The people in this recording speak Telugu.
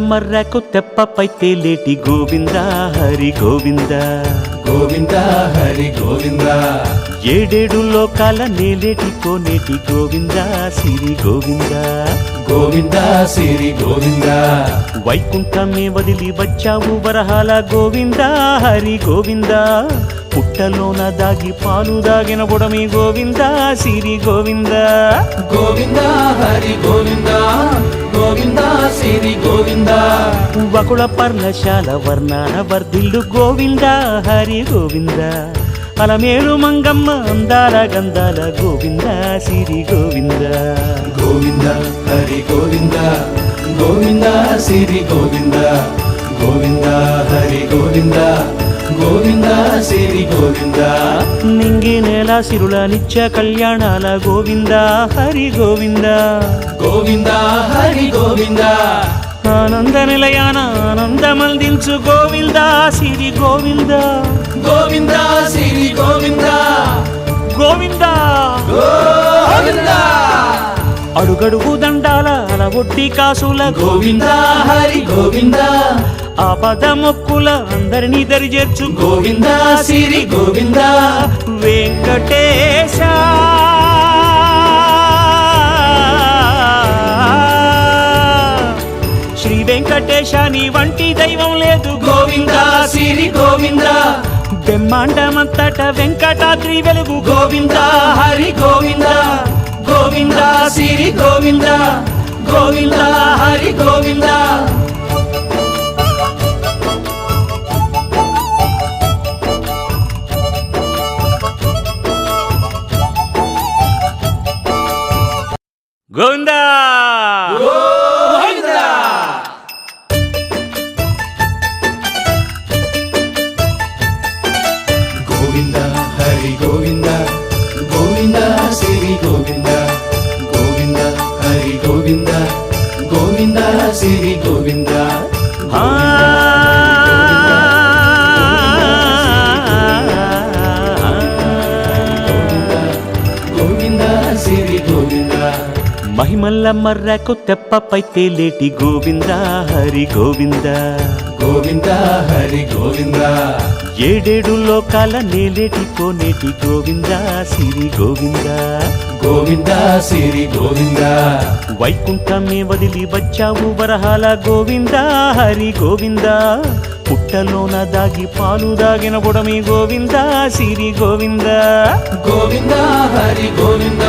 మర్రకు తెప్పపై తేలేటి గోవింద హరి గోవింద గోవింద హరి గోవింద ఏడేడు లోకాల నేలేటి కోనేటి గోవింద సిరి గోవింద గోవింద సిరి గోవింద వైకుంఠమే వదిలి వచ్చావు వరహాల గోవింద హరి గోవింద పుట్టలోన దాగి పాలు దాగిన బుడమి గోవింద సిరి గోవింద గోవింద హరి గోవింద గోవింద సిరి గోవింద వకుళ పర్ణశాల వర్ణాన వర్ధిల్లు గోవింద హరి గోవింద అలమేలు మంగమ్మ అందాల గంధాల గోవింద సిరి గోవింద గోవింద హరి గోవింద గోవింద సిరి గోవింద గోవింద హరి గోవింద గోవింద సిరి గోవింద నింగి నేల సిరుల నిత్య కళ్యాణాల గోవింద హరి గోవింద గోవింద హరి గోవింద ఆనంద నిలయాన ఆనందమల్దించు గోవింద సిరి గోవింద గోవింద సిరి గోవింద గోవింద గోవింద అడుగడుగు దండాల అలవొడ్డి కాసుల గోవింద హరి గోవింద ఆపద మొక్కుల అందరినీ దరిచేర్చు గోవింద సిరి గోవింద వెంకటేశ శ్రీ వెంకటేశ నీ వంటి దైవం లేదు గోవింద సిరి గోవింద బ్రహ్మాండమంతట వెంకటాద్రి వెలుగు గోవింద హరి గోవింద గోవింద సిరి గోవింద గోవింద హరి గోవింద గోవింద గోవింద గోవింద హరి గోవింద గోవింద సిరి గోవింద గోవింద హరి గోవింద గోవింద సిరి గోవింద గోవింద సిరి గోవింద మహిమల్ల మర్రకు తెప్పపై తేలేటి గోవింద హరి గోవింద గోవింద హరి గోవింద ఏడేడు లోకాల నేలేటి కోనేటి గోవింద సిరి గోవింద గోవింద సిరి గోవింద వైకుంఠమే వదిలి వచ్చావు వరహాల గోవింద హరి గోవింద పుట్టలోన దాగి పాలు దాగిన బుడమి గోవింద సిరి గోవింద గోవింద హరి గోవింద